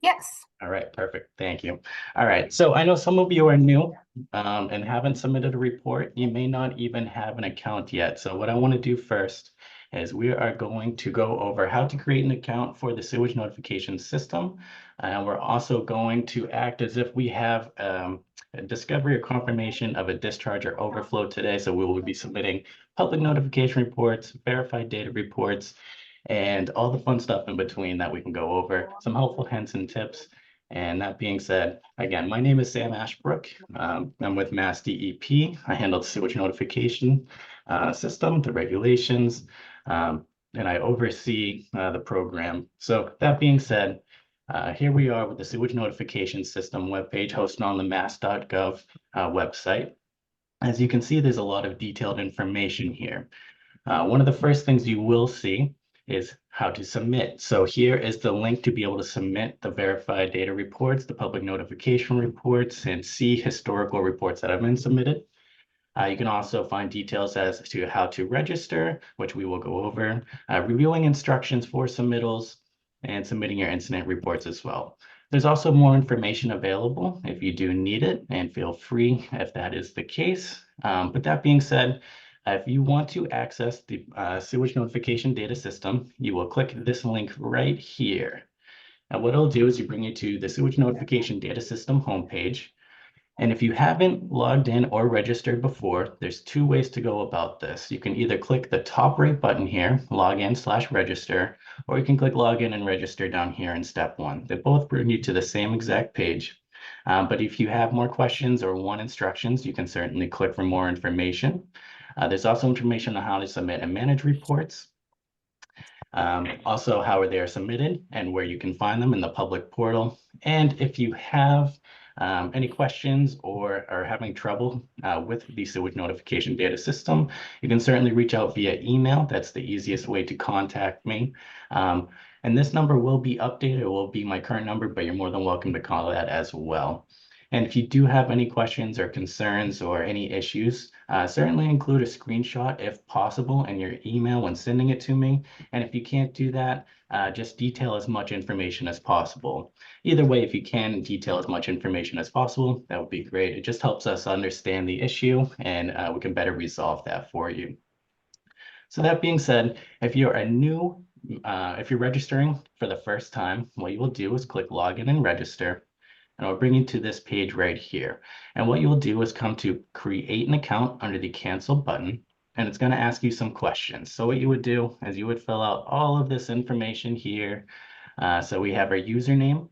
Yes. All right, perfect. Thank you. All right, so I know some of you are new and haven't submitted a report. You may not even have an account yet. So what I want to do first is we are going to go over how to create an account for the sewage notification system. And we're also going to act as if we have a discovery or confirmation of a discharge or overflow today. So we will be submitting public notification reports, verified data reports, and all the fun stuff in between that we can go over, some helpful hints and tips. And that being said, again, my name is Sam Ashbrook. I'm with MassDEP. I handle the sewage notification system, the regulations, and I oversee the program. So that being said, here we are with the sewage notification system webpage hosted on the mass.gov website. As you can see, there's a lot of detailed information here. One of the first things you will see is how to submit. So here is the link to be able to submit the verified data reports, the public notification reports, and see historical reports that have been submitted. You can also find details as to how to register, which we will go over, reviewing instructions for submittals, and submitting your incident reports as well. There's also more information available if you do need it, and feel free if that is the case. But that being said, if you want to access the sewage notification data system, you will click this link right here. And what it'll do is bring you to the sewage notification data system homepage. And if you haven't logged in or registered before, there's two ways to go about this. You can either click the top right button here, login/register, or you can click login and register down here in step one. They both bring you to the same exact page. But if you have more questions or want instructions, you can certainly click for more information. There's also information on how to submit and manage reports. Also how they are submitted and where you can find them in the public portal. And if you have any questions or are having trouble with the sewage notification data system, you can certainly reach out via email. That's the easiest way to contact me. And this number will be updated. It will be my current number, but you're more than welcome to call that as well. And if you do have any questions or concerns or any issues, certainly include a screenshot if possible in your email when sending it to me. And if you can't do that, just detail as much information as possible. Either way, if you can detail as much information as possible, that would be great. It just helps us understand the issue and we can better resolve that for you. So that being said, if you're if you're registering for the first time, what you will do is click login and register. And I'll bring you to this page right here. And what you'll do is come to create an account under the cancel button, and it's going to ask you some questions. So what you would do is you would fill out all of this information here. So we have our username,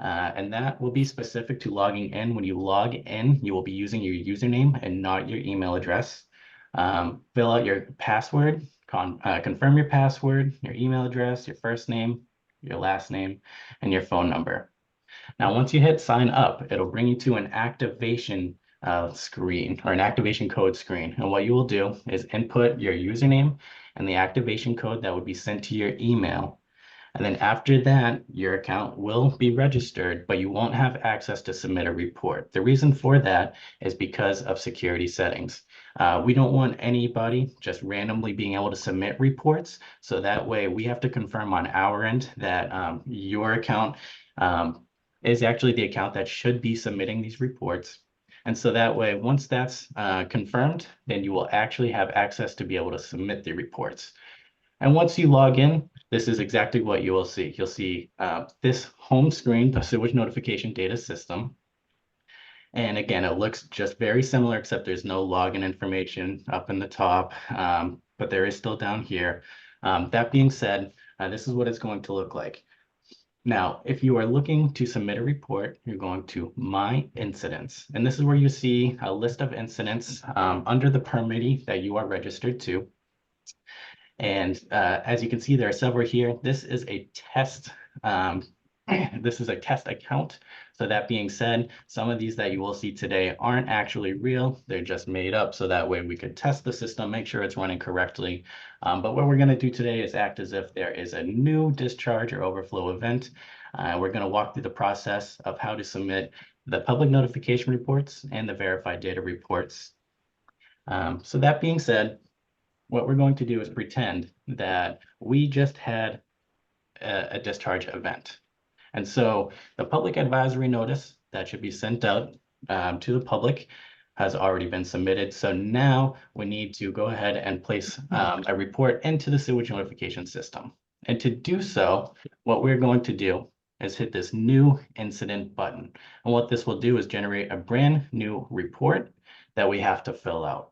and that will be specific to logging in. When you log in, you will be using your username and not your email address. Fill out your password, confirm your password, your email address, your first name, your last name, and your phone number. Now, once you hit sign up, it'll bring you to an activation screen or an activation code screen. And what you will do is input your username and the activation code that would be sent to your email. And then after that, your account will be registered, but you won't have access to submit a report. The reason for that is because of security settings. We don't want anybody just randomly being able to submit reports. So that way we have to confirm on our end that your account is actually the account that should be submitting these reports. And so that way, once that's confirmed, then you will actually have access to be able to submit the reports. And once you log in, this is exactly what you will see. You'll see this home screen, the sewage notification data system. And again, it looks just very similar, except there's no login information up in the top, but there is still down here. That being said, this is what it's going to look like. Now, if you are looking to submit a report, you're going to My Incidents. And this is where you see a list of incidents under the permittee that you are registered to. And as you can see, there are several here. This is a test. This is a test account. So that being said, some of these that you will see today aren't actually real. They're just made up. So that way we could test the system, make sure it's running correctly. But what we're going to do today is act as if there is a new discharge or overflow event. We're going to walk through the process of how to submit the public notification reports and the verified data reports. So that being said, what we're going to do is pretend that we just had a discharge event. And so the public advisory notice that should be sent out to the public has already been submitted. So now we need to go ahead and place a report into the sewage notification system. And to do so, what we're going to do is hit this new incident button. And what this will do is generate a brand new report that we have to fill out.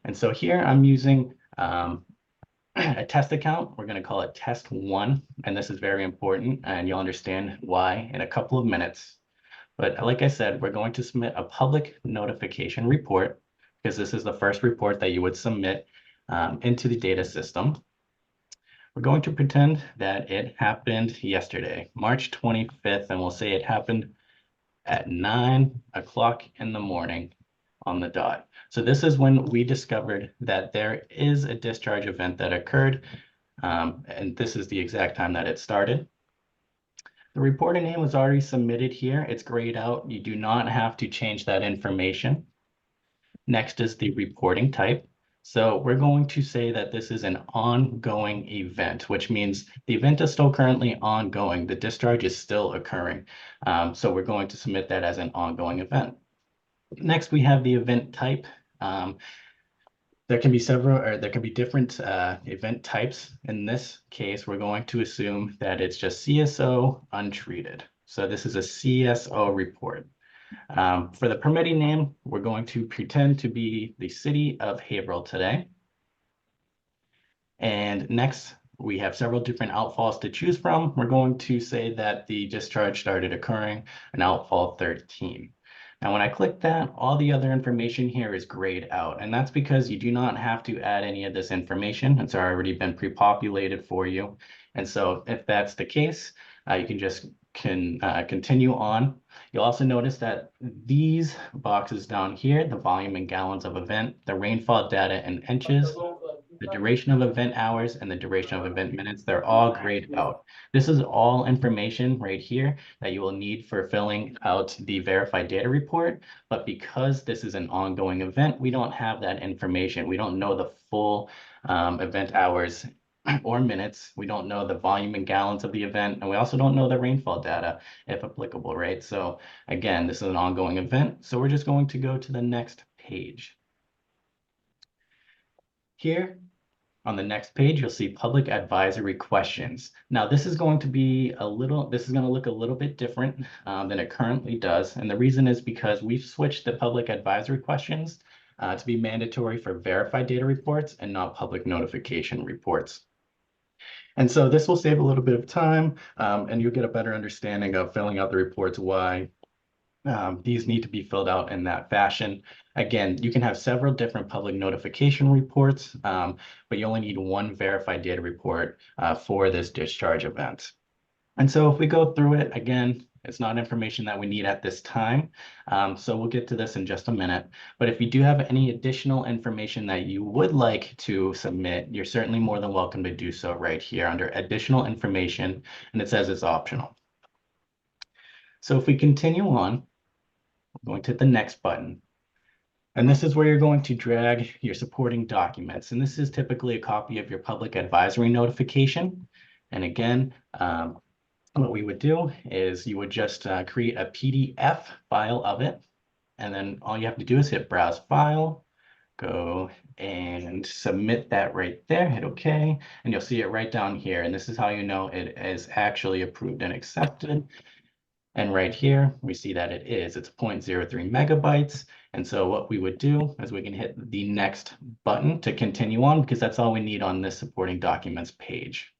And so here I'm using a test account. We're going to call it test 1. And this is very important, and you'll understand why in a couple of minutes. But like I said, we're going to submit a public notification report because this is the first report that you would submit into the data system. We're going to pretend that it happened yesterday, March 25th, and we'll say it happened at 9 o'clock in the morning on the dot. So this is when we discovered that there is a discharge event that occurred, and this is the exact time that it started. The reporting name was already submitted here. It's grayed out. You do not have to change that information. Next is the reporting type. So we're going to say that this is an ongoing event, which means the event is still currently ongoing. The discharge is still occurring. So we're going to submit that as an ongoing event. Next, we have the event type. There can be several, or there can be different event types. In this case, we're going to assume that it's just CSO untreated. So this is a CSO report. For the permitting name, we're going to pretend to be the city of Haverhill today. And next, we have several different outfalls to choose from. We're going to say that the discharge started occurring in outfall 13. Now, when I click that, all the other information here is grayed out, and that's because you do not have to add any of this information. It's already been pre-populated for you. And so if that's the case, you can just continue on. You'll also notice that these boxes down here, the volume in gallons of event, the rainfall data in inches, the duration of event hours, and the duration of event minutes, they're all grayed out. This is all information right here that you will need for filling out the verified data report. But because this is an ongoing event, we don't have that information. We don't know the full event hours or minutes. We don't know the volume in gallons of the event, and we also don't know the rainfall data if applicable, right? So again, this is an ongoing event. So we're just going to go to the next page. Here on the next page, you'll see public advisory questions. Now, this is going to be this is going to look a little bit different than it currently does. And the reason is because we've switched the public advisory questions to be mandatory for verified data reports and not public notification reports. And so this will save a little bit of time, and you'll get a better understanding of filling out the reports, why these need to be filled out in that fashion. Again, you can have several different public notification reports, but you only need one verified data report for this discharge event. And so if we go through it, again, it's not information that we need at this time. So we'll get to this in just a minute. But if you do have any additional information that you would like to submit, you're certainly more than welcome to do so right here under additional information, and it says it's optional. So if we continue on, we're going to hit the next button. And this is where you're going to drag your supporting documents. And this is typically a copy of your public advisory notification. And again, what we would do is you would just create a PDF file of it. And then all you have to do is hit Browse File, go and submit that right there, hit OK, and you'll see it right down here. And this is how you know it is actually approved and accepted. And right here, we see that it is. It's 0.03 megabytes. And so what we would do is we can hit the next button to continue on, because that's all we need on this supporting documents page.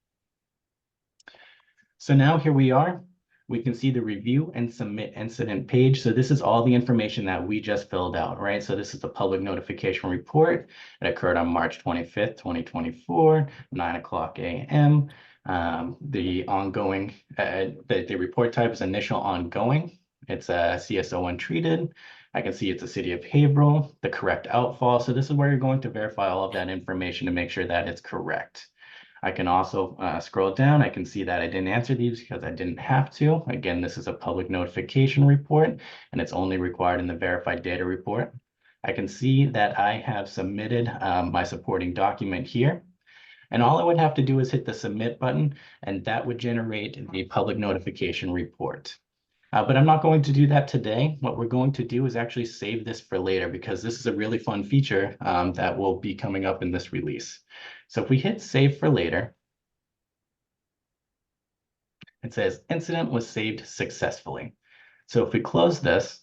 So now here we are. We can see the review and submit incident page. So this is all the information that we just filled out, right? So this is the public notification report that occurred on March 25th, 2024, 9 o'clock a.m. The ongoing, the report type is initial ongoing. It's a CSO untreated. I can see it's a city of Haverhill, the correct outfall. So this is where you're going to verify all of that information to make sure that it's correct. I can also scroll down. I can see that I didn't answer these because I didn't have to. Again, this is a public notification report, and it's only required in the verified data report. I can see that I have submitted my supporting document here. And all I would have to do is hit the submit button, and that would generate the public notification report. But I'm not going to do that today. What we're going to do is actually save this for later because this is a really fun feature that will be coming up in this release. So if we hit save for later, it says incident was saved successfully. So if we close this,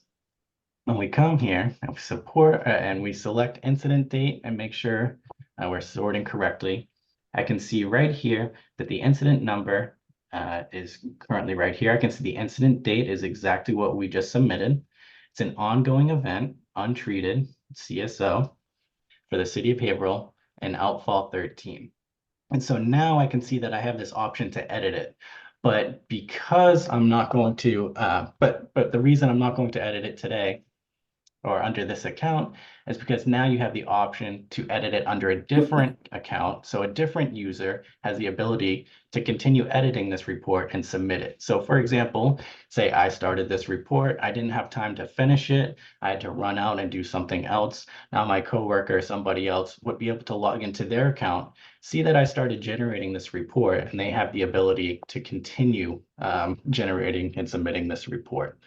when we come here and we support and we select incident date and make sure we're sorting correctly, I can see right here that the incident number is currently right here. I can see the incident date is exactly what we just submitted. It's an ongoing event, untreated, CSO for the city of Haverhill and outfall 13. And so now I can see that I have this option to edit it. But because I'm not going to, but the reason I'm not going to edit it today or under this account is because now you have the option to edit it under a different account. So a different user has the ability to continue editing this report and submit it. So for example, say I started this report, I didn't have time to finish it. I had to run out and do something else. Now my coworker or somebody else would be able to log into their account, see that I started generating this report, and they have the ability to continue generating and submitting this report.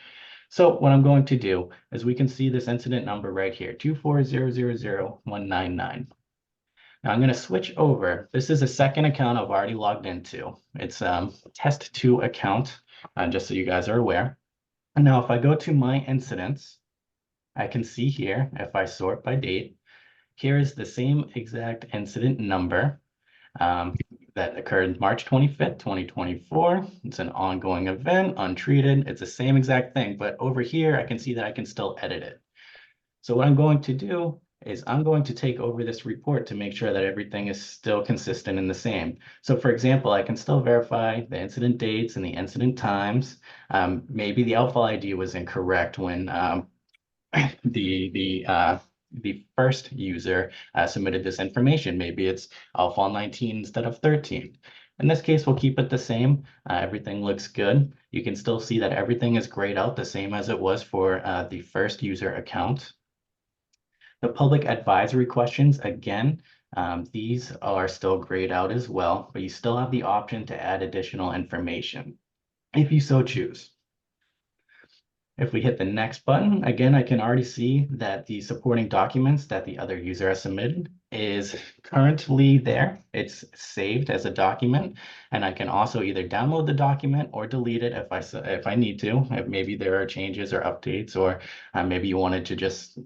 So what I'm going to do is we can see this incident number right here, 240000199. Now I'm going to switch over. This is a second account I've already logged into. It's test2 account, just so you guys are aware. And now if I go to my incidents, I can see here, if I sort by date, here is the same exact incident number that occurred March 25th, 2024. It's an ongoing event, untreated. It's the same exact thing, but over here, I can see that I can still edit it. So what I'm going to do is I'm going to take over this report to make sure that everything is still consistent and the same. So for example, I can still verify the incident dates and the incident times. Maybe the outfall ID was incorrect when the first user submitted this information. Maybe it's outfall 19 instead of 13. In this case, we'll keep it the same. Everything looks good. You can still see that everything is grayed out the same as it was for the first user account. The public advisory questions, again, these are still grayed out as well, but you still have the option to add additional information if you so choose. If we hit the next button, again, I can already see that the supporting documents that the other user has submitted is currently there. It's saved as a document, and I can also either download the document or delete it if I need to. If maybe there are changes or updates, or maybe you wanted to just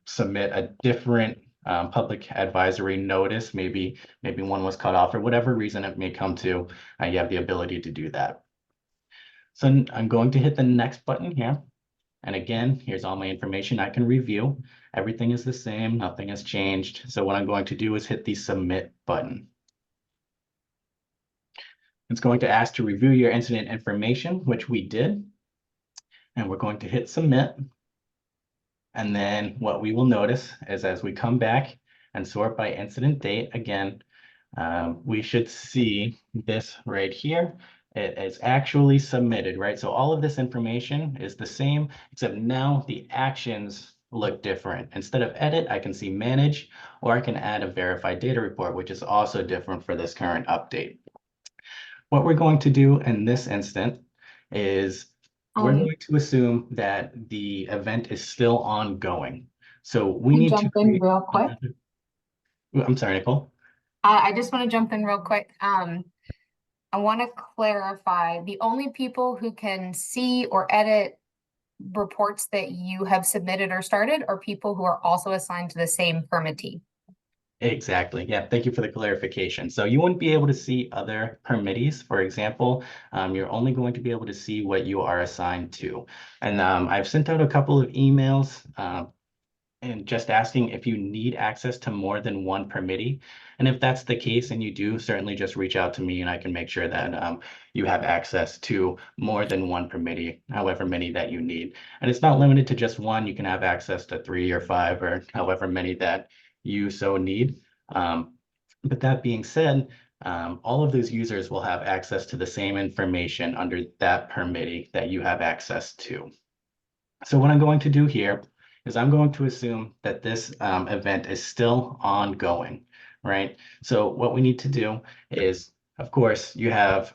submit a different public advisory notice. Maybe one was cut off, or whatever reason it may come to, you have the ability to do that. So I'm going to hit the next button here. And again, here's all my information I can review. Everything is the same, nothing has changed. So what I'm going to do is hit the submit button. It's going to ask to review your incident information, which we did. And we're going to hit submit. And then what we will notice is as we come back and sort by incident date, again, we should see this right here. It is actually submitted, right? So all of this information is the same, except now the actions look different. Instead of edit, I can see manage, or I can add a verified data report, which is also different for this current update. What we're going to do in this instant is we're going to assume that the event is still ongoing. So we need to jump in real quick. I'm sorry, Nicole. I just want to jump in real quick. I want to clarify, the only people who can see or edit reports that you have submitted or started are people who are also assigned to the same permittee. Exactly. Yeah, thank you for the clarification. So you wouldn't be able to see other permittees, for example. You're only going to be able to see what you are assigned to. And I've sent out a couple of emails and just asking if you need access to more than one permittee. And if that's the case and you do, certainly just reach out to me and I can make sure that you have access to more than one permittee, however many that you need. And it's not limited to just one. You can have access to 3 or 5 or however many that you so need. But that being said, all of those users will have access to the same information under that permittee that you have access to. So what I'm going to do here is I'm going to assume that this event is still ongoing, right? So what we need to do is, of course, you have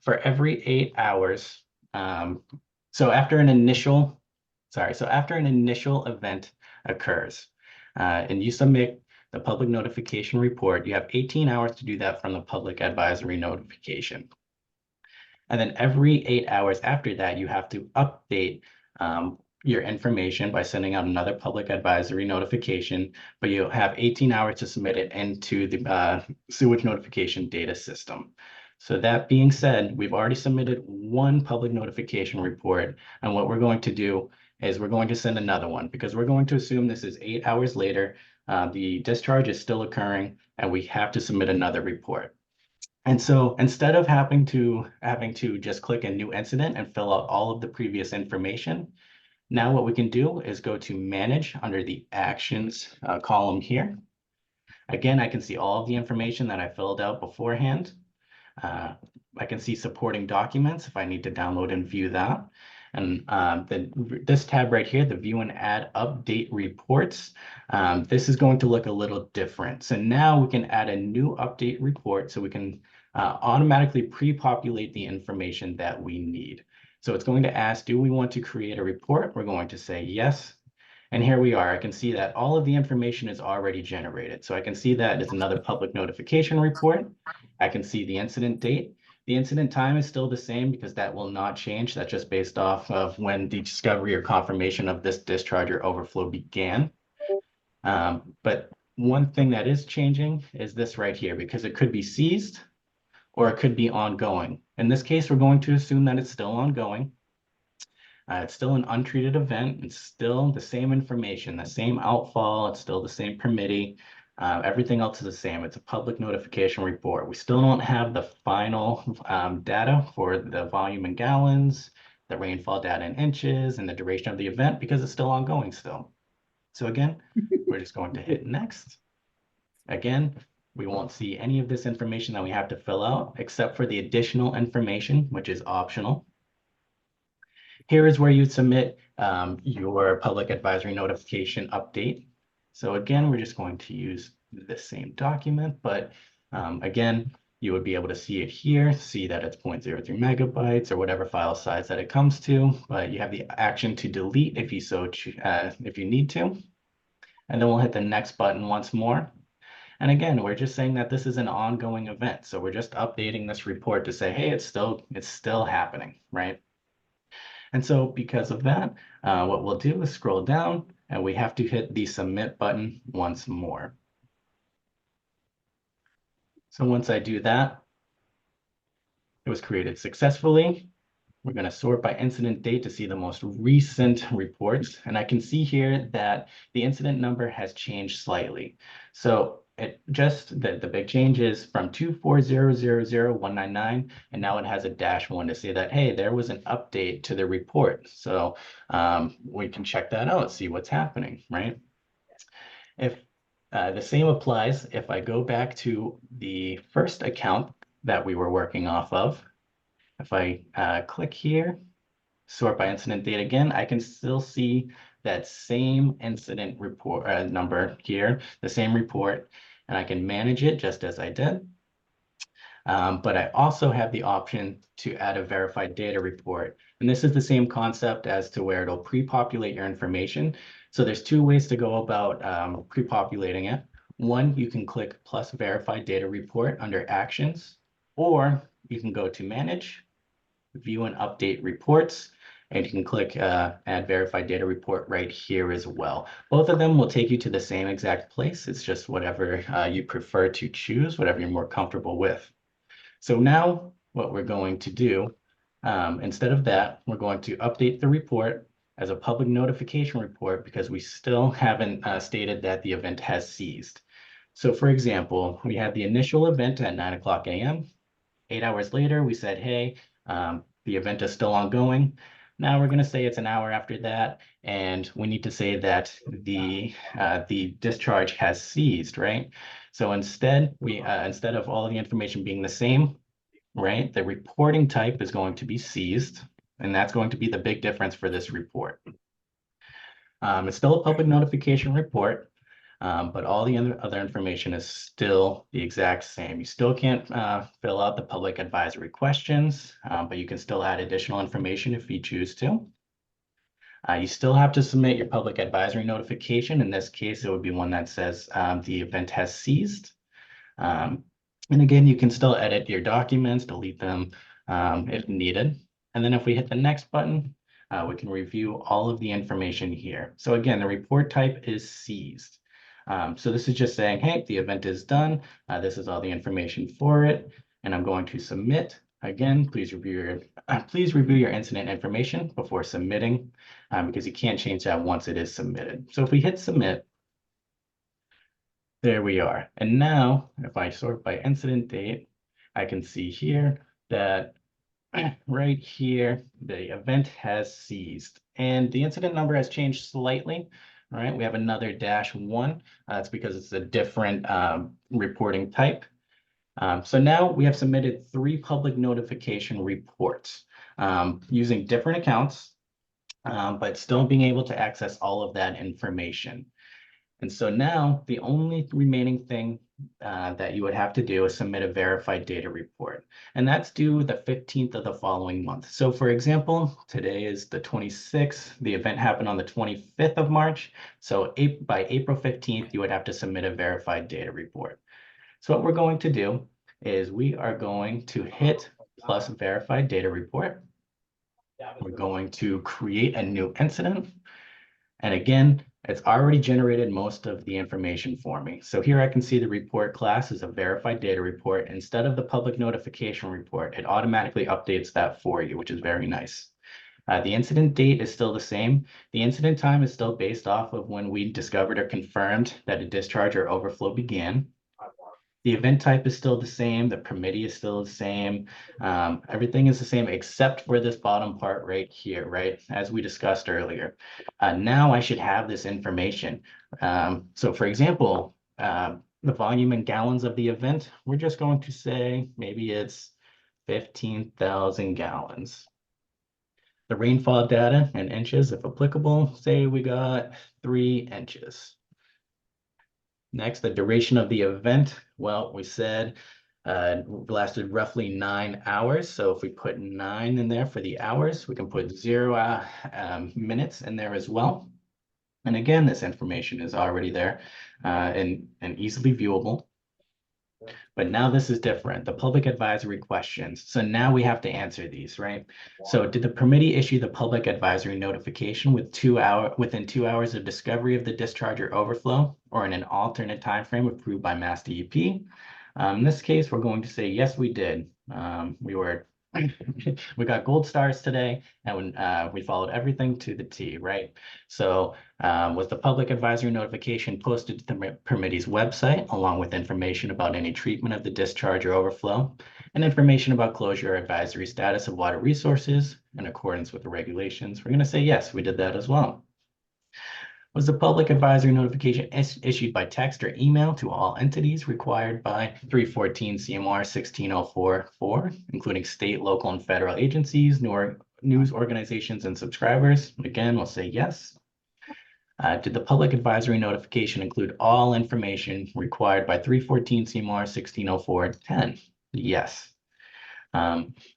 for every 8 hours. So after an initial, so after an initial event occurs, and you submit the public notification report, you have 18 hours to do that from the public advisory notification. And then every 8 hours after that, you have to update your information by sending out another public advisory notification, but you'll have 18 hours to submit it into the sewage notification data system. So that being said, we've already submitted one public notification report, and what we're going to do is we're going to send another one because we're going to assume this is 8 hours later, the discharge is still occurring, and we have to submit another report. And so instead of having to just click a new incident and fill out all of the previous information, now what we can do is go to manage under the actions column here. Again, I can see all of the information that I filled out beforehand. I can see supporting documents if I need to download and view that. And this tab right here, the view and add update reports, this is going to look a little different. So now we can add a new update report so we can automatically pre-populate the information that we need. So it's going to ask, do we want to create a report? We're going to say yes. And here we are. I can see that all of the information is already generated. So I can see that it's another public notification report. I can see the incident date. The incident time is still the same because that will not change. That's just based off of when the discovery or confirmation of this discharge or overflow began. But one thing that is changing is this right here, because it could be seized or it could be ongoing. In this case, we're going to assume that it's still ongoing. It's still an untreated event. It's still the same information, the same outfall. It's still the same permittee. Everything else is the same. It's a public notification report. We still don't have the final data for the volume in gallons, the rainfall data in inches, and the duration of the event because it's still ongoing still. So again, we're just going to hit next. Again, we won't see any of this information that we have to fill out except for the additional information, which is optional. Here is where you submit your public advisory notification update. So again, we're just going to use the same document, but again, you would be able to see it here, see that it's 0.03 megabytes or whatever file size that it comes to, but you have the action to delete if you if you need to. And then we'll hit the next button once more. And again, we're just saying that this is an ongoing event. So we're just updating this report to say, hey, it's still happening, right? And so because of that, what we'll do is scroll down and we have to hit the submit button once more. So once I do that, it was created successfully. We're going to sort by incident date to see the most recent reports. And I can see here that the incident number has changed slightly. So the big change is from 240000199, and now it has a -1 to say that, hey, there was an update to the report. So we can check that out, see what's happening, right? If the same applies, if I go back to the first account that we were working off of, if I click here, sort by incident date again, I can still see that same incident report number here, the same report, and I can manage it just as I did. But I also have the option to add a verified data report. And this is the same concept as to where it'll pre-populate your information. So there's two ways to go about pre-populating it. One, you can click plus verified data report under actions, or you can go to manage, view and update reports, and you can click add verified data report right here as well. Both of them will take you to the same exact place. It's just whatever you prefer to choose, whatever you're more comfortable with. So now what we're going to do, instead of that, we're going to update the report as a public notification report because we still haven't stated that the event has ceased. So for example, we had the initial event at 9:00 a.m. 8 hours later, we said, hey, the event is still ongoing. Now we're going to say it's an hour after that, and we need to say that the discharge has ceased, right? So instead, instead of all of the information being the same, right, the reporting type is going to be ceased, and that's going to be the big difference for this report. It's still a public notification report, But all the other information is still the exact same. You still can't fill out the public advisory questions, but you can still add additional information if you choose to. You still have to submit your public advisory notification. In this case, it would be one that says the event has ceased. Um, and again, you can still edit your documents, delete them if needed. And then if we hit the next button, we can review all of the information here. So again, the report type is seized. So this is just saying, hey, the event is done. This is all the information for it. And I'm going to submit. Again, please review your incident information before submitting, because you can't change that once it is submitted. So if we hit submit, there we are. And now if I sort by incident date, I can see here that right here, the event has ceased and the incident number has changed slightly. All right, we have another -1. That's because it's a different reporting type. So now we have submitted 3 public notification reports using different accounts, but still being able to access all of that information. And so now the only remaining thing that you would have to do is submit a verified data report. And that's due the 15th of the following month. So for example, today is the 26th. The event happened on the 25th of March. So by April 15th, you would have to submit a verified data report. So what we're going to do is we are going to hit plus verified data report. We're going to create a new incident. And again, it's already generated most of the information for me. So here I can see the report class is a verified data report. Instead of the public notification report, it automatically updates that for you, which is very nice. The incident date is still the same. The incident time is still based off of when we discovered or confirmed that a discharge or overflow began. The event type is still the same. The permittee is still the same. Everything is the same except for this bottom part right here, right? As we discussed earlier. Now I should have this information. So for example, the volume in gallons of the event, we're just going to say maybe it's 15,000 gallons. The rainfall data in inches, if applicable, say we got 3 inches. Next, the duration of the event. Well, we said lasted roughly 9 hours. So if we put 9 in there for the hours, we can put 0 minutes in there as well. And again, this information is already there and easily viewable. But now this is different, the public advisory questions. So now we have to answer these, right? So did the permittee issue the public advisory notification within 2 hours of discovery of the discharge or overflow, or in an alternate time frame approved by MassDEP? In this case, we're going to say, yes, we did. We got gold stars today, and we followed everything to the T, right? So was the public advisory notification posted to the permittee's website, along with information about any treatment of the discharge or overflow, and information about closure or advisory status of water resources in accordance with the regulations? We're going to say, yes, we did that as well. Was the public advisory notification issued by text or email to all entities required by 314 CMR 16044, including state, local, and federal agencies, news organizations, and subscribers? Again, we'll say yes. Did the public advisory notification include all information required by 314 CMR 1604110? Yes.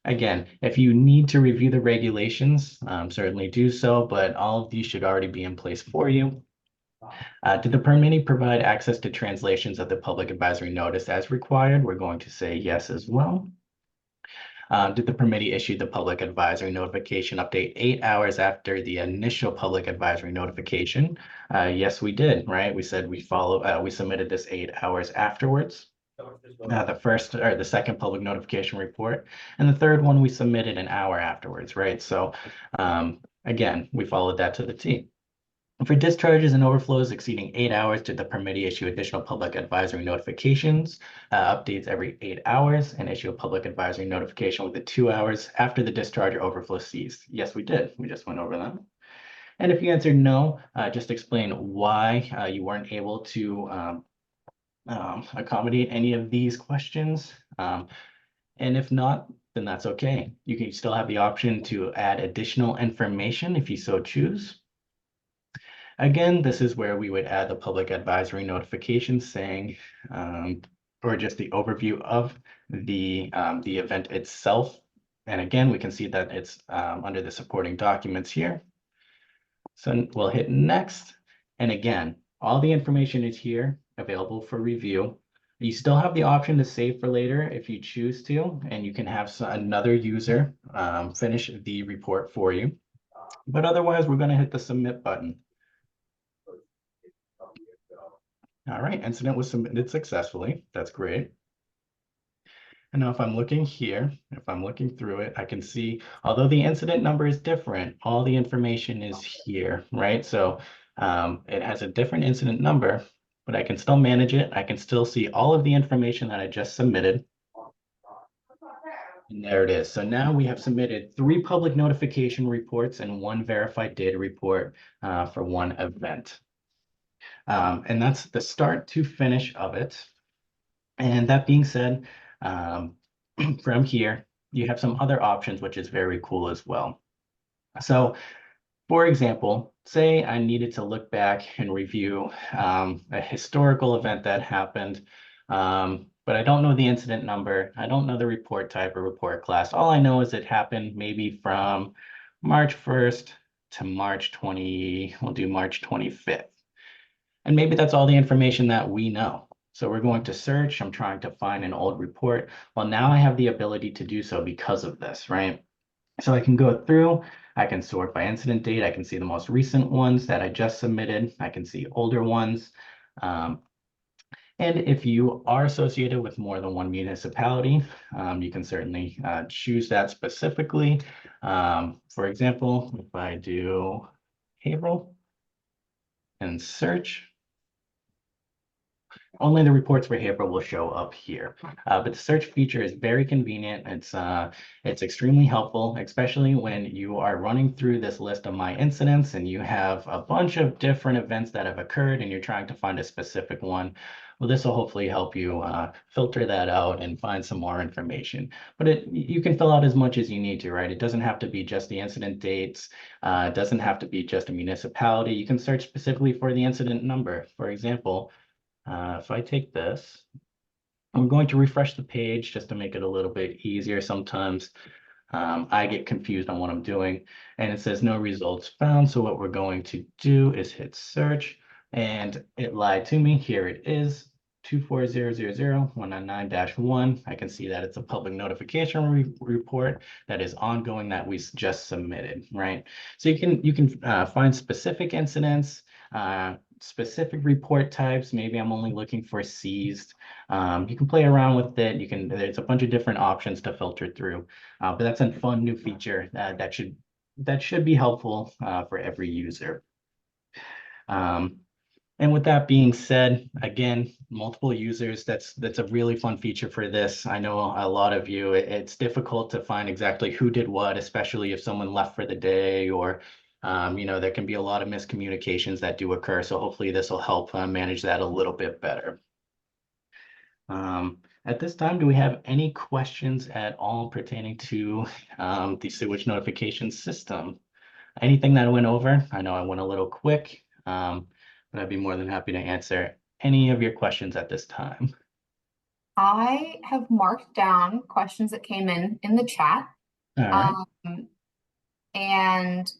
Again, if you need to review the regulations, certainly do so, but all of these should already be in place for you. Did the permittee provide access to translations of the public advisory notice as required? We're going to say yes as well. Did the permittee issue the public advisory notification update 8 hours after the initial public advisory notification? Yes, we did, right? We said we submitted this 8 hours afterwards. The second public notification report, and the third one we submitted an hour afterwards, right? So again, we followed that to the T. For discharges and overflows exceeding 8 hours, did the permittee issue additional public advisory notifications, updates every 8 hours, and issue a public advisory notification within 2 hours after the discharge or overflow ceased? Yes, we did. We just went over that. And if you answered no, just explain why you weren't able to accommodate any of these questions. And if not, then that's okay. You can still have the option to add additional information if you so choose. Again, this is where we would add the public advisory notification saying, or just the overview of the event itself. And again, we can see that it's under the supporting documents here. So we'll hit next. And again, all the information is here available for review. You still have the option to save for later if you choose to, and you can have another user finish the report for you. But otherwise, we're going to hit the submit button. All right, incident was submitted successfully. That's great. And now if I'm looking here, if I'm looking through it, I can see, although the incident number is different, all the information is here, right? So it has a different incident number, but I can still manage it. I can still see all of the information that I just submitted. And there it is. So now we have submitted 3 public notification reports and 1 verified data report for 1 event. And that's the start to finish of it. And that being said, from here, you have some other options, which is very cool as well. So, for example, say I needed to look back and review a historical event that happened, but I don't know the incident number. I don't know the report type or report class. All I know is it happened maybe from March 1st to March 20, we'll do March 25th. And maybe that's all the information that we know. So we're going to search. I'm trying to find an old report. Well, now I have the ability to do so because of this, right? So I can go through, I can sort by incident date. I can see the most recent ones that I just submitted. I can see older ones. And if you are associated with more than one municipality, you can certainly choose that specifically. For example, if I do Haverhill and search, only the reports for Haverhill will show up here. But the search feature is very convenient. It's extremely helpful, especially when you are running through this list of my incidents and you have a bunch of different events that have occurred and you're trying to find a specific one. Well, this will hopefully help you filter that out and find some more information. But you can fill out as much as you need to, right? It doesn't have to be just the incident dates. It doesn't have to be just a municipality. You can search specifically for the incident number. For example, if I take this, I'm going to refresh the page just to make it a little bit easier. Sometimes I get confused on what I'm doing and it says no results found. So what we're going to do is hit search and it lied to me. Here it is. 24000-199-1. I can see that it's a public notification report that is ongoing that we just submitted, right? So you can find specific incidents, specific report types. Maybe I'm only looking for seized. You can play around with it. There's a bunch of different options to filter through, but that's a fun new feature that should be helpful for every user. And with that being said, again, multiple users, that's a really fun feature for this. I know a lot of you, it's difficult to find exactly who did what, especially if someone left for the day or, there can be a lot of miscommunications that do occur. So hopefully this will help manage that a little bit better. At this time, do we have any questions at all pertaining to the sewage notification system? Anything that I went over? I know I went a little quick. But I'd be more than happy to answer any of your questions at this time. I have marked down questions that came in the chat. All right. And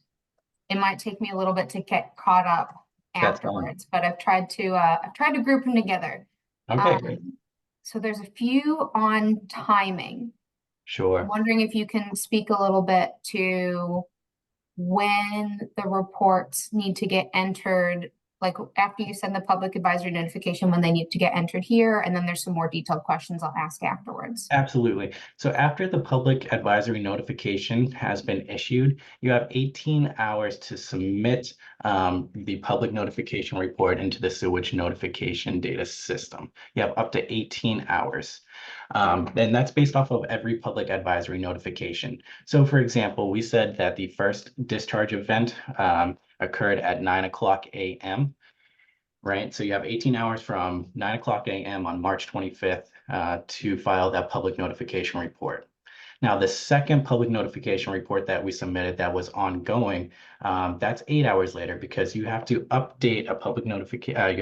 it might take me a little bit to get caught up That's fine. afterwards, but I've tried to group them together. Okay, great. So there's a few on timing. I'm Sure. wondering if you can speak a little bit to when the reports need to get entered, like after you send the public advisory notification, when they need to get entered here, and then there's some more detailed questions I'll ask afterwards. Absolutely. So after the public advisory notification has been issued, you have 18 hours to submit the public notification report into the sewage notification data system. You have up to 18 hours. And that's based off of every public advisory notification. So for example, we said that the first discharge event occurred at 9:00 a.m. Right, so you have 18 hours from 9:00 a.m. on March 25th to file that public notification report. Now, the second public notification report that we submitted that was ongoing, that's 8 hours later because you have to update a public notification,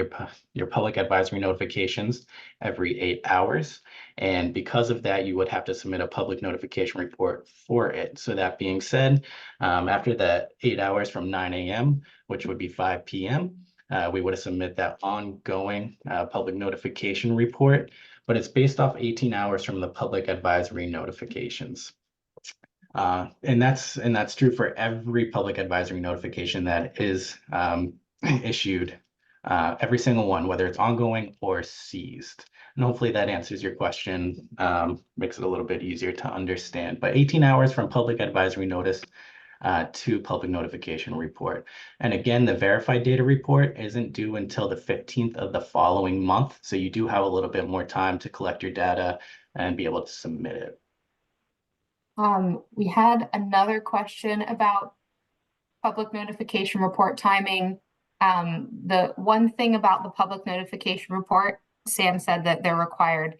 your public advisory notifications every 8 hours. And because of that, you would have to submit a public notification report for it. So that being said, after the 8 hours from 9 a.m., which would be 5 p.m., we would have submit that ongoing public notification report, but it's based off 18 hours from the public advisory notifications. And that's true for every public advisory notification that is issued, every single one, whether it's ongoing or ceased. And hopefully that answers your question, makes it a little bit easier to understand. But 18 hours from public advisory notice to public notification report. And again, the verified data report isn't due until the 15th of the following month. So you do have a little bit more time to collect your data and be able to submit it. We had another question about public notification report timing. The one thing about the public notification report, Sam said that they're required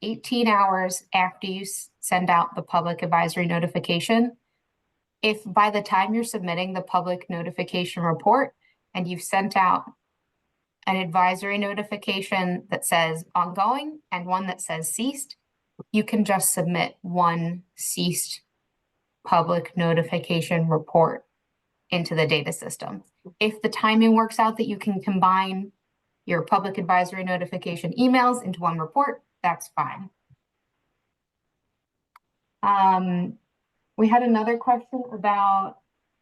18 hours after you send out the public advisory notification. If by the time you're submitting the public notification report and you've sent out an advisory notification that says ongoing and one that says ceased, you can just submit one ceased public notification report into the data system. If the timing works out that you can combine your public advisory notification emails into one report, that's fine. We had another question about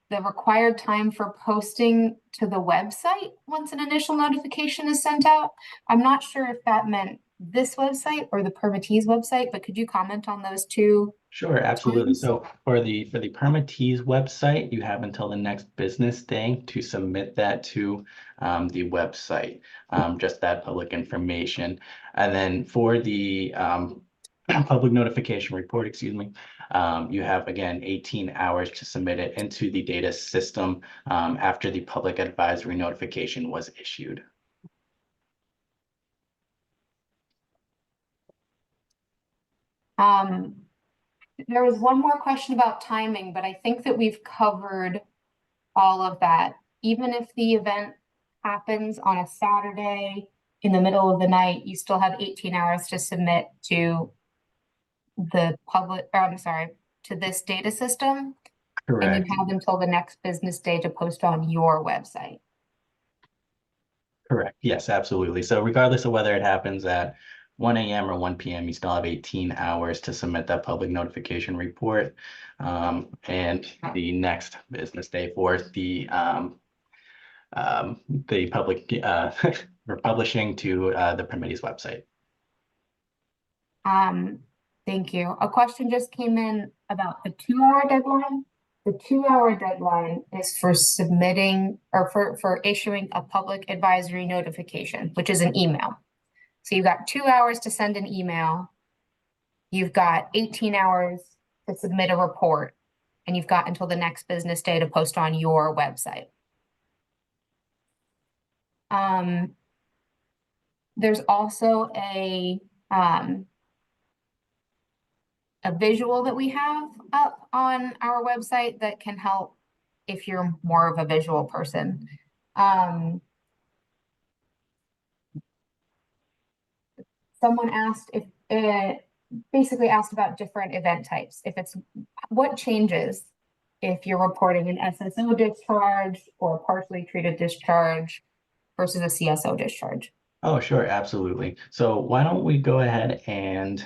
the required time for posting to the website once an initial notification is sent out. I'm not sure if that meant this website or the permittees website, but could you comment on those two? Sure, absolutely. So for the permittees website, you have until the next business day to submit that to the website, just that public information. And then for the public notification report, excuse me, you have again 18 hours to submit it into the data system after the public advisory notification was issued. There was one more question about timing, but I think that we've covered all of that. Even if the event happens on a Saturday in the middle of the night, you still have 18 hours to submit to the public, or I'm sorry, to this data system. And Correct. you have until the next business day to post on your website. Correct. Yes, absolutely. So regardless of whether it happens at 1 a.m. or 1 p.m., you still have 18 hours to submit that public notification report. And the next business day for the public for publishing to the permittee's website. Thank you. A question just came in about the 2-hour deadline. The 2-hour deadline is for submitting or for issuing a public advisory notification, which is an email. So you've got 2 hours to send an email. You've got 18 hours to submit a report, and you've got until the next business day to post on your website. There's also a visual that we have up on our website that can help if you're more of a visual person. Someone asked if basically asked about different event types. If it's what changes if you're reporting an SSO discharge or a partially treated discharge versus a CSO discharge. Oh, sure, absolutely. So why don't we go ahead and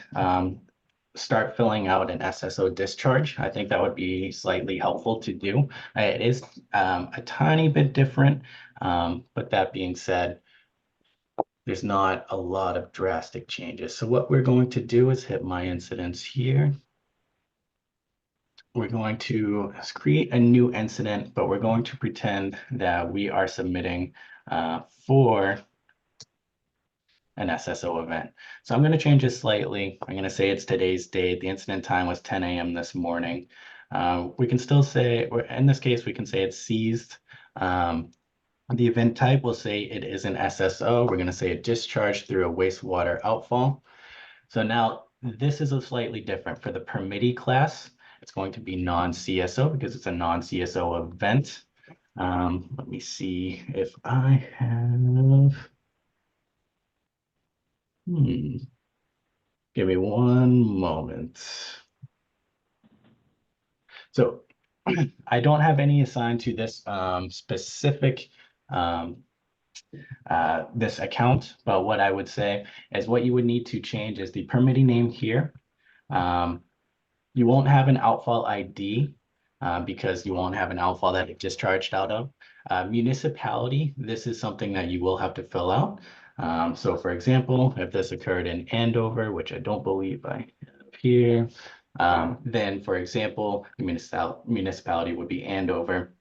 start filling out an SSO discharge? I think that would be slightly helpful to do. It is a tiny bit different, but that being said, there's not a lot of drastic changes. So what we're going to do is hit my incidents here. We're going to create a new incident, but we're going to pretend that we are submitting for an SSO event. So I'm going to change this slightly. I'm going to say it's today's date. The incident time was 10 a.m. this morning. We can still say, or in this case, we can say it's seized. The event type will say it is an SSO. We're going to say a discharge through a wastewater outfall. So now this is a slightly different. For the permittee class, it's going to be non-CSO because it's a non-CSO event. Let me see if I have. Give me one moment. So I don't have any assigned to this specific um, this account, but what I would say is what you would need to change is the permitting name here. Um, you won't have an outfall ID because you won't have an outfall that it discharged out of. Municipality, this is something that you will have to fill out. So for example, if this occurred in Andover, which I don't believe I have here, then for example, the municipality would be Andover.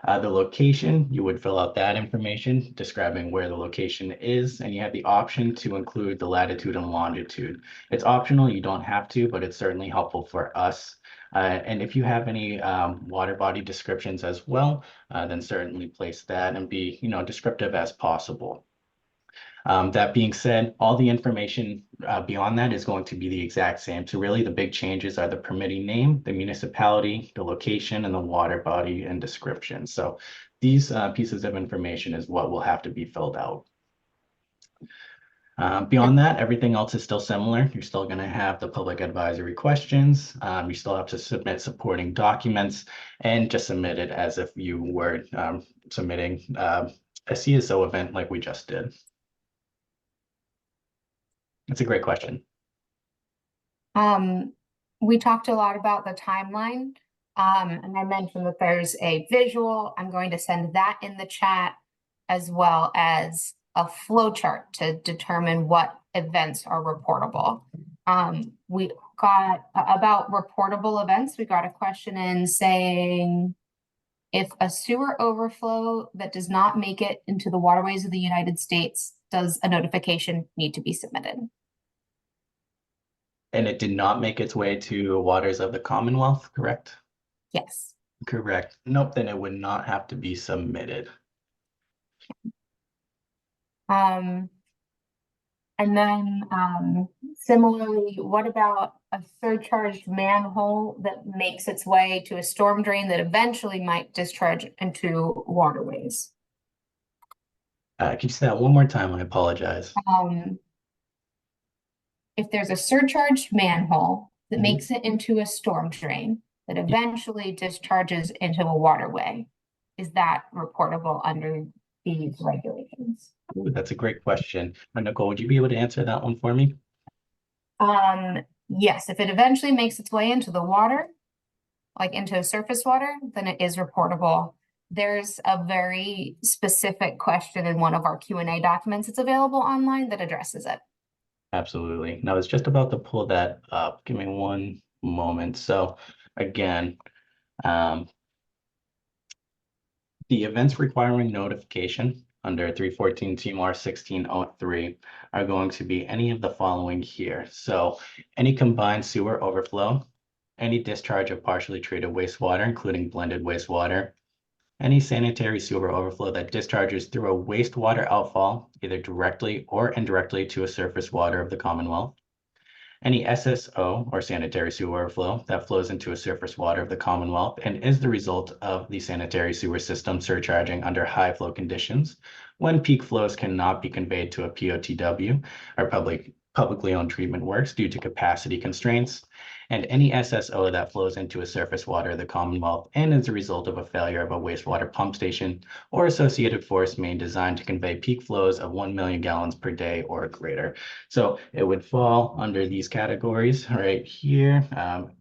The location, you would fill out that information describing where the location is, and you have the option to include the latitude and longitude. It's optional, you don't have to, but it's certainly helpful for us. And if you have any water body descriptions as well, then certainly place that and be, descriptive as possible. That being said, all the information beyond that is going to be the exact same. So really the big changes are the permitting name, the municipality, the location, and the water body and description. So these pieces of information is what will have to be filled out. Beyond that, everything else is still similar. You're still going to have the public advisory questions. You still have to submit supporting documents and just submit it as if you were submitting a CSO event like we just did. That's a great question. We talked a lot about the timeline. And I mentioned that there's a visual. I'm going to send that in the chat as well as a flow chart to determine what events are reportable. We got about reportable events. We got a question in saying, if a sewer overflow that does not make it into the waterways of the United States, does a notification need to be submitted? And it did not make its way to waters of the Commonwealth, correct? Yes. Correct. Nope, then it would not have to be submitted. And then similarly, what about a surcharged manhole that makes its way to a storm drain that eventually might discharge into waterways? Can you say that one more time? I apologize. If there's a surcharged manhole that Mhm. makes it into a storm drain that eventually discharges into a waterway, is that reportable under these regulations? Ooh, that's a great question. Nicole, would you be able to answer that one for me? Yes, if it eventually makes its way into the water, like into surface water, then it is reportable. There's a very specific question in one of our Q&A documents. It's available online that addresses it. Absolutely. Now it's just about to pull that up. Give me one moment. So again, the events requiring notification under 314 TMR 1603 are going to be any of the following here. So any combined sewer overflow, any discharge of partially treated wastewater, including blended wastewater, any sanitary sewer overflow that discharges through a wastewater outfall, either directly or indirectly to a surface water of the Commonwealth, any SSO or sanitary sewer overflow that flows into a surface water of the Commonwealth and is the result of the sanitary sewer system surcharging under high flow conditions when peak flows cannot be conveyed to a POTW or publicly owned treatment works due to capacity constraints, and any SSO that flows into a surface water of the Commonwealth and is a result of a failure of a wastewater pump station or associated force main designed to convey peak flows of 1 million gallons per day or greater. So it would fall under these categories right here.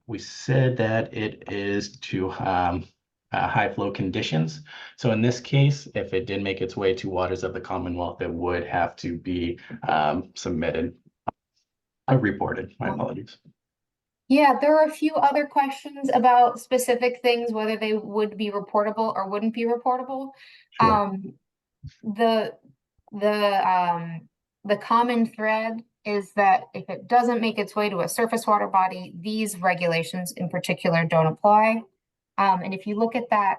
We said that it is to high flow conditions. So in this case, if it did make its way to waters of the Commonwealth, it would have to be submitted. Reported, my apologies. Yeah, there are a few other questions about specific things, whether they would be reportable or wouldn't be reportable. Sure. The the common thread is that if it doesn't make its way to a surface water body, these regulations in particular don't apply. And if you look at that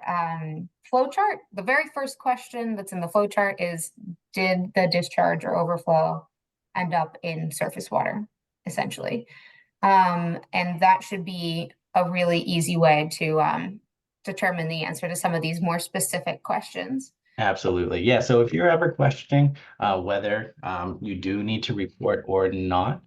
flow chart, the very first question that's in the flow chart is, did the discharge or overflow end up in surface water? essentially. And that should be a really easy way to determine the answer to some of these more specific questions. Absolutely. Yeah. So if you're ever questioning whether you do need to report or not,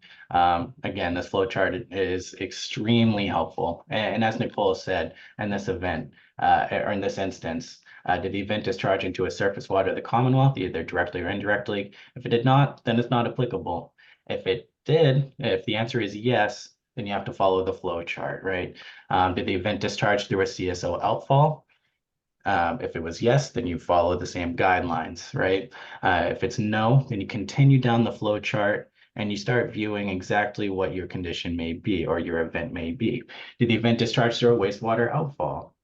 again, this flow chart is extremely helpful. And as Nicole said, in this event, or in this instance, did the event discharge into a surface water of the Commonwealth, either directly or indirectly? If it did not, then it's not applicable. If it did, if the answer is yes, then you have to follow the flow chart, right? Did the event discharge through a CSO outfall? If it was yes, then you follow the same guidelines, right? If it's no, then you continue down the flow chart and you start viewing exactly what your condition may be or your event may be. Did the event discharge through a wastewater outfall?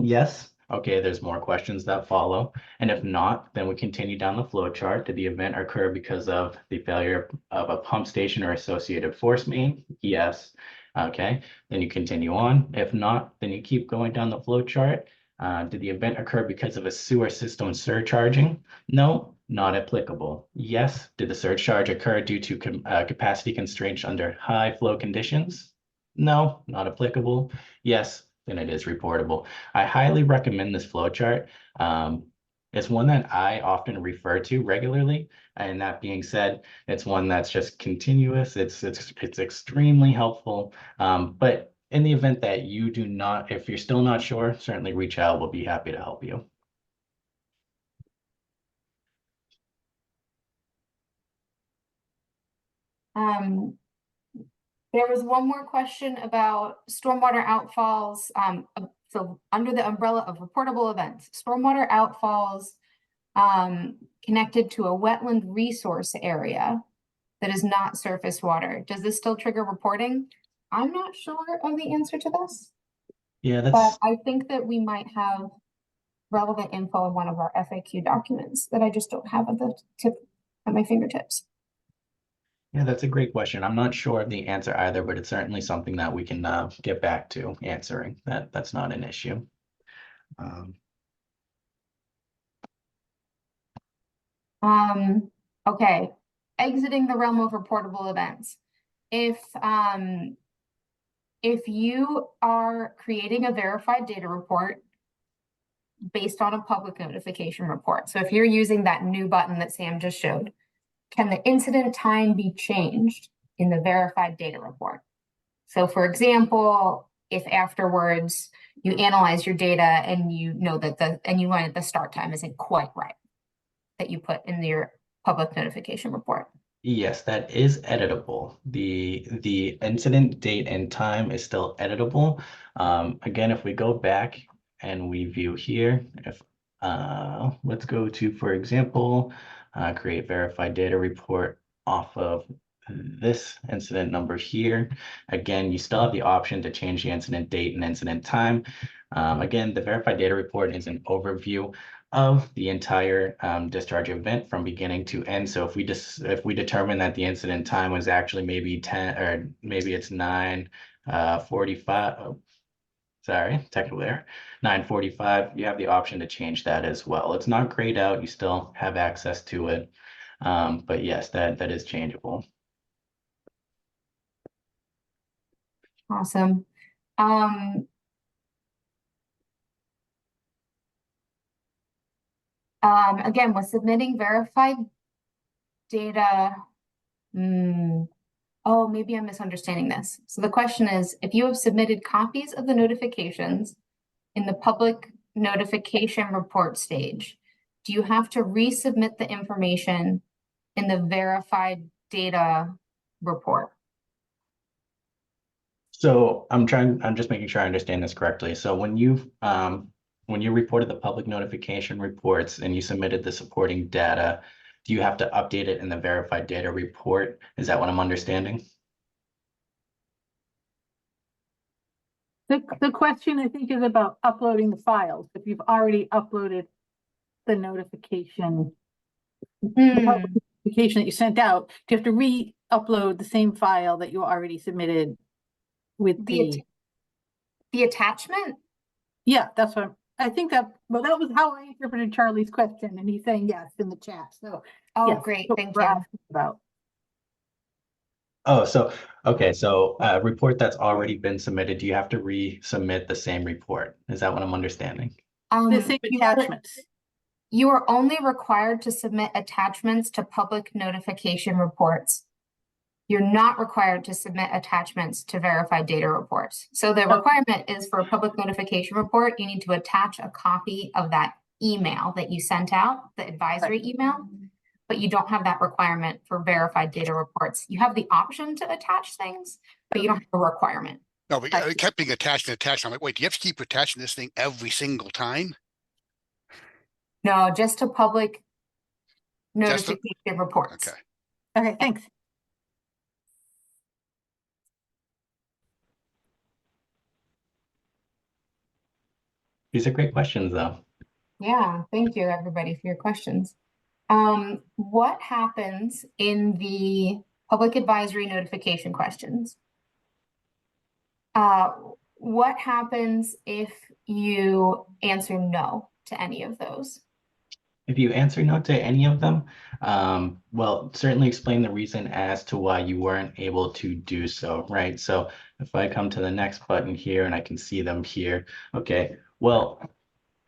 Yes. Okay, there's more questions that follow. And if not, then we continue down the flow chart. Did the event occur because of the failure of a pump station or associated force main? Yes. Okay, then you continue on. If not, then you keep going down the flow chart. Did the event occur because of a sewer system surcharging? No, not applicable. Yes. Did the surcharge occur due to capacity constraints under high flow conditions? No, not applicable. Yes, then it is reportable. I highly recommend this flowchart. It's one that I often refer to regularly. And that being said, it's one that's just continuous. It's extremely helpful. But in the event that you do not, if you're still not sure, certainly reach out. We'll be happy to help you. There was one more question about stormwater outfalls. So under the umbrella of reportable events, stormwater outfalls connected to a wetland resource area that is not surface water. Does this still trigger reporting? I'm not sure of the answer to this, Yeah, but I think that we might have relevant info in one of our FAQ documents that I just don't have at my fingertips. yeah, that's a great question. I'm not sure of the answer either, but it's certainly something that we can get back to answering. That's not an issue. Okay, exiting the realm of reportable events. If you are creating a verified data report based on a public notification report, so if you're using that new button that Sam just showed, can the incident time be changed in the verified data report? So for example, if afterwards you analyze your data and you know that you learn that the start time isn't quite right, that you put in your public notification report. Yes, that is editable. The incident date and time is still editable. Again, if we go back and we view here, if let's go to, for example, create verified data report off of this incident number here. Again, you still have the option to change the incident date and incident time. Again, the verified data report is an overview of the entire discharge event from beginning to end. So if we determine that the incident time was actually maybe 10 or maybe it's 9:45, sorry, technical error, 9:45, you have the option to change that as well. It's not grayed out, you still have access to it. But yes, that is changeable. Awesome. Again, with submitting verified data, oh, maybe I'm misunderstanding this. So the question is, if you have submitted copies of the notifications in the public notification report stage, do you have to resubmit the information in the verified data report? So I'm just making sure I understand this correctly. So when you reported the public notification reports and you submitted the supporting data, do you have to update it in the verified data report? Is that what I'm understanding? The question, I think, is about uploading the files. If you've already uploaded the notification, the public notification that you sent out, do you have to re-upload the same file that you already submitted with the attachment? Yeah, that's what I think that was how I interpreted Charlie's question, and he's saying yes in the chat. So oh, yes, great, thank we're you. asking about. Oh, so, okay, so a report that's already been submitted, do you have to resubmit the same report? Is that what I'm understanding? The same You are- attachments. You are only required to submit attachments to public notification reports. You're not required to submit attachments to verified data reports. So the Oh. requirement is for a public notification report, you need to attach a copy of that email that you sent out, the advisory email, but you don't have that requirement for verified data reports. You have the option to attach things, but you don't have a requirement. No, but I see. it kept being attached and attached. I'm like, wait, do you have to keep attaching this thing every single time? No, just to public Just to- notification reports. Okay. Okay, thanks. These are great questions, though. Yeah, thank you, everybody, for your questions. What happens in the public advisory notification questions? What happens if you answer no to any of those? If you answer no to any of them, well, certainly explain the reason as to why you weren't able to do so, right? So if I come to the next button here and I can see them here, okay, well,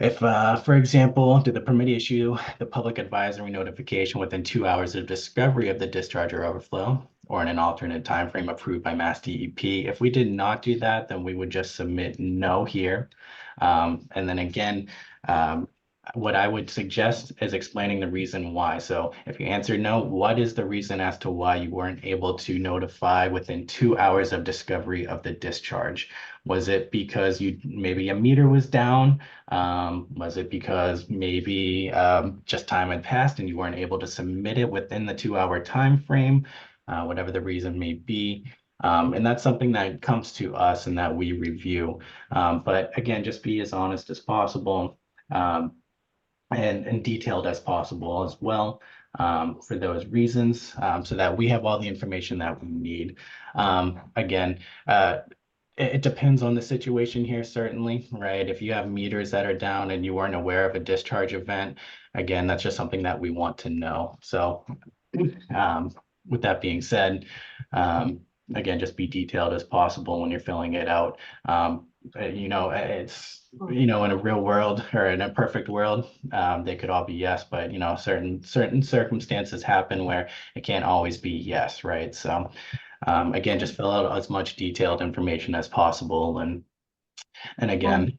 if, for example, did the permittee issue the public advisory notification within 2 hours of discovery of the discharge or overflow, or in an alternate time frame approved by MassDEP? If we did not do that, then we would just submit no here. And then again, what I would suggest is explaining the reason why. So if you answer no, what is the reason as to why you weren't able to notify within 2 hours of discovery of the discharge? Was it because maybe a meter was down? Was it because maybe just time had passed and you weren't able to submit it within the 2-hour time frame? Whatever the reason may be. And that's something that comes to us and that we review. But again, just be as honest as possible. And detailed as possible as well, for those reasons, so that we have all the information that we need. Again, it depends on the situation here, certainly, right? If you have meters that are down and you weren't aware of a discharge event, again, that's just something that we want to know. So with that being said, again, just be detailed as possible when you're filling it out. It's, in a real world or in a perfect world, they could all be yes, but certain circumstances happen where it can't always be yes, right? So again, just fill out as much detailed information as possible, and again,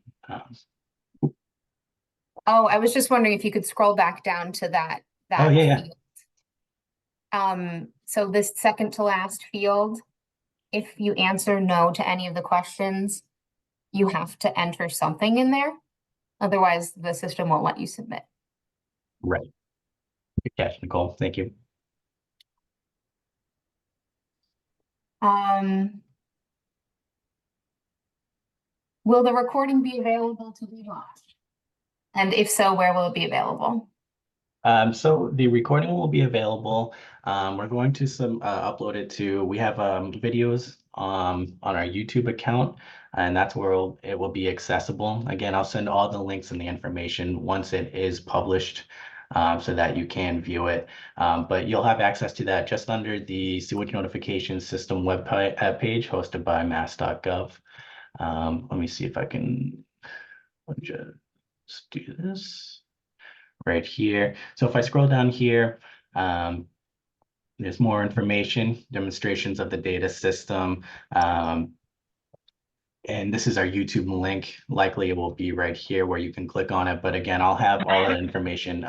Oh, I was just wondering if you could scroll back down to that Oh, yeah. field. So this second to last field, if you answer no to any of the questions, you have to enter something in there. Otherwise, the system won't let you submit. Right. Good catch, Nicole. Thank you. Will the recording be available to be watched? And if so, where will it be available? So the recording will be available. We're going to upload it to, we have videos on our YouTube account, and that's where it will be accessible. Again, I'll send all the links and the information once it is published, so that you can view it. But you'll have access to that just under the Sewage Notification System web page hosted by mass.gov. Let me see if I can just do this right here. So if I scroll down here, there's more information, demonstrations of the data system. And this is our YouTube link. Likely it will be right here where you can click on it. But again, I'll have all the information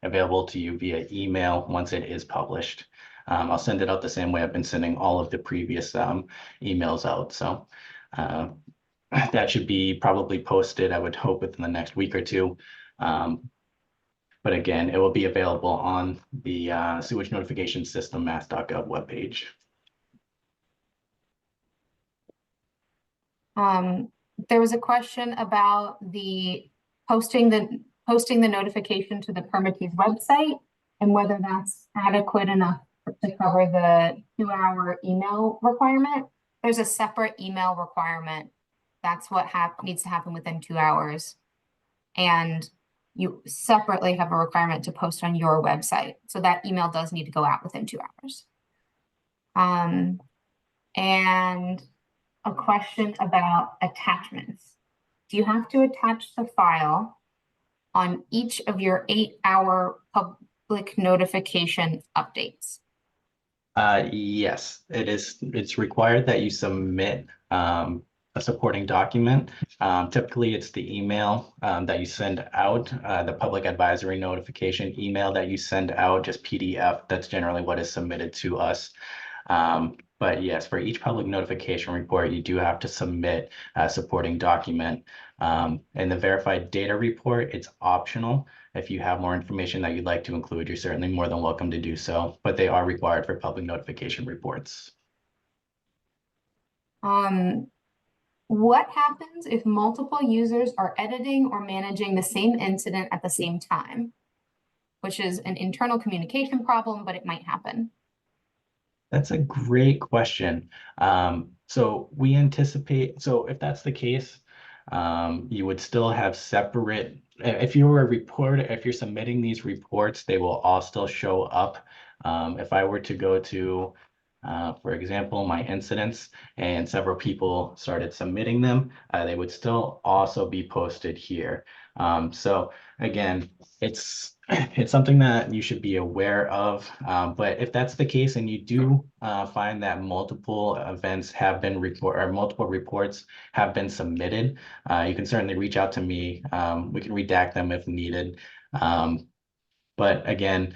available to you via email once it is published. I'll send it out the same way I've been sending all of the previous emails out. So that should be probably posted, I would hope, within the next week or two. But again, it will be available on the Sewage Notification System mass.gov webpage. There was a question about the posting the notification to the permittee's website and whether that's adequate enough to cover the 2-hour email requirement. There's a separate email requirement. That's what needs to happen within 2 hours. And you separately have a requirement to post on your website. So that email does need to go out within 2 hours. and a question about attachments. Do you have to attach the file on each of your 8-hour public notification updates? Yes, it's required that you submit a supporting document. Typically, it's the email that you send out, the public advisory notification email that you send out, just PDF. That's generally what is submitted to us. But yes, for each public notification report, you do have to submit a supporting document. And the verified data report, it's optional. If you have more information that you'd like to include, you're certainly more than welcome to do so, but they are required for public notification reports. What happens if multiple users are editing or managing the same incident at the same time? Which is an internal communication problem, but it might happen. That's a great question. So we anticipate, so if that's the case, you would still have separate, if you were a reporter, if you're submitting these reports, they will all still show up. If I were to go to, for example, my incidents and several people started submitting them, they would still also be posted here. So again, it's something that you should be aware of. But if that's the case and you do find that multiple events have been multiple reports have been submitted, you can certainly reach out to me. We can redact them if needed. But again,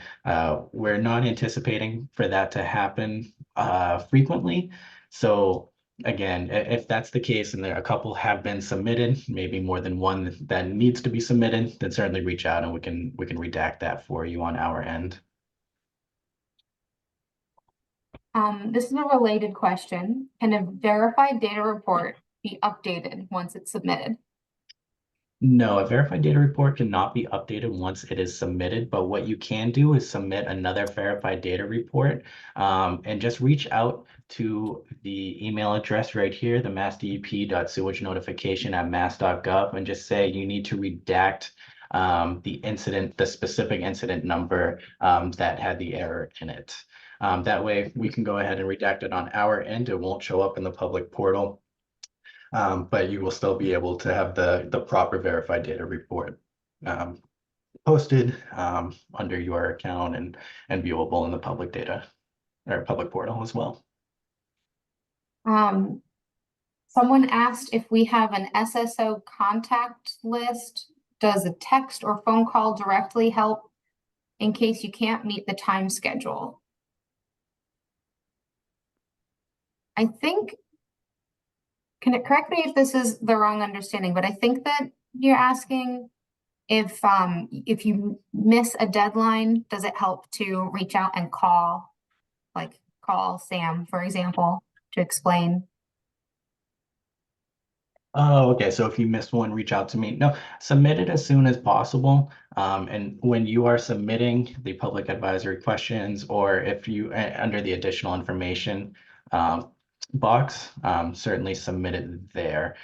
we're not anticipating for that to happen frequently. So again, if that's the case and there a couple have been submitted, maybe more than one that needs to be submitted, then certainly reach out and we can redact that for you on our end. This is a related question. Can a verified data report be updated once it's submitted? No, a verified data report cannot be updated once it is submitted, but what you can do is submit another verified data report and just reach out to the email address right here, the massdep.sewagenotification@mass.gov, and just say you need to redact the specific incident number that had the error in it. That way we can go ahead and redact it on our end. It won't show up in the public portal. But you will still be able to have the proper verified data report posted under your account and viewable in the public data or public portal as well. Someone asked if we have an SSO contact list. Does a text or phone call directly help in case you can't meet the time schedule? I think, can it correct me if this is the wrong understanding, but I think that you're asking if you miss a deadline, does it help to reach out and call Sam, for example, to explain? Oh, okay. So if you missed one, reach out to me. No, submit it as soon as possible. And when you are submitting the public advisory questions, or if you under the additional information box, certainly submit it there.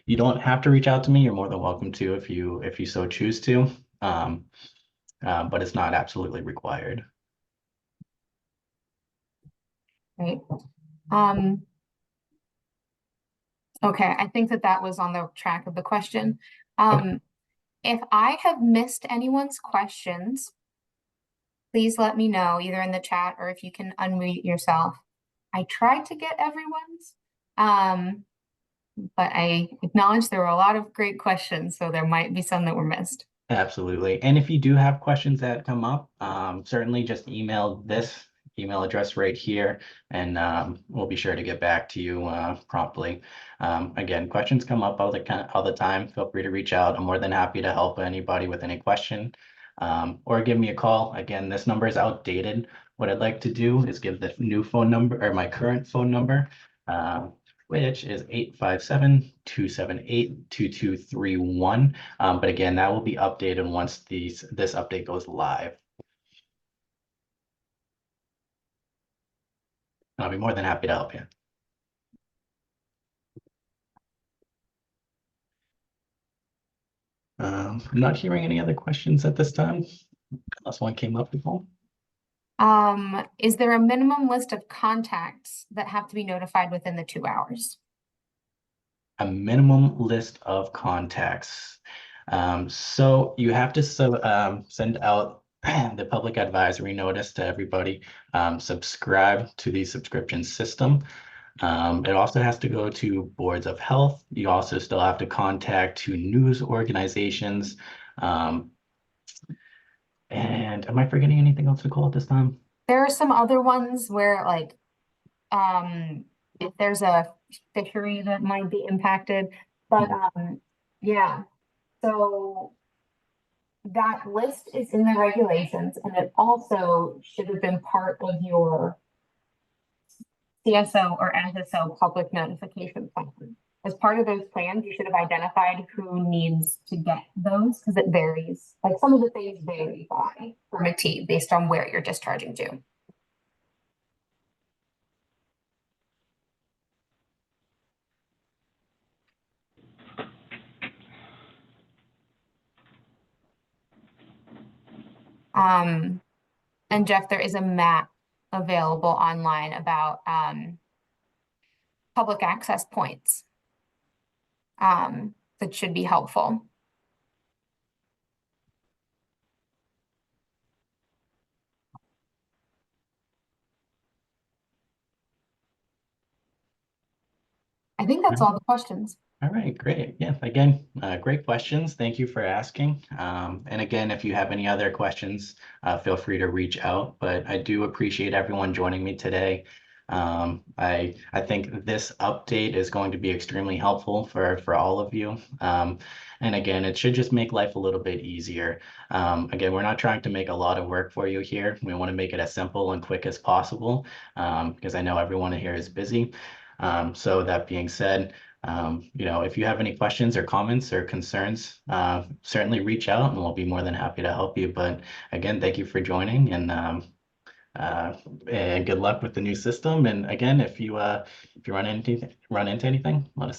You don't have to reach out to me. You're more than welcome to if you so choose to. But it's not absolutely required. Right. Okay, I think that was on the track of the question. If I have missed anyone's questions, please let me know either in the chat or if you can unmute yourself. I tried to get everyone's, but I acknowledge there were a lot of great questions, so there might be some that were missed. Absolutely. And if you do have questions that come up, certainly just email this email address right here, and we'll be sure to get back to you promptly. Again, questions come up all the time. Feel free to reach out. I'm more than happy to help anybody with any question, or give me a call. Again, this number is outdated. What I'd like to do is give the new phone number, or my current phone number, which is 857-278-2231. But again, that will be updated once this update goes live. I'll be more than happy to help you. I'm not hearing any other questions at this time, unless one came up before. Is there a minimum list of contacts that have to be notified within the 2 hours? A minimum list of contacts. So you have to send out the public advisory notice to everybody, subscribe to the subscription system. It also has to go to boards of health. You also still have to contact 2 news organizations. And am I forgetting anything else, Nicole, at this time? There are some other ones where like, if there's a fishery that might be impacted, but, yeah. So that list is in the regulations and it also should have been part of your CSO or SSO public notification plan. As part of those plans, you should have identified who needs to get those because it varies. Like some of the things vary by permittee based on where you're discharging to. And Jeff, there is a map available online about public access points. That should be helpful. I think that's all the questions. All right, great. Yeah, again, great questions. Thank you for asking. And again, if you have any other questions, feel free to reach out. But I do appreciate everyone joining me today. I think this update is going to be extremely helpful for all of you. And again, it should just make life a little bit easier. Again, we're not trying to make a lot of work for you here. We want to make it as simple and quick as possible because I know everyone here is busy. So that being said, if you have any questions or comments or concerns, certainly reach out and we'll be more than happy to help you. But again, thank you for joining and good luck with the new system. And again, if you run into anything, let us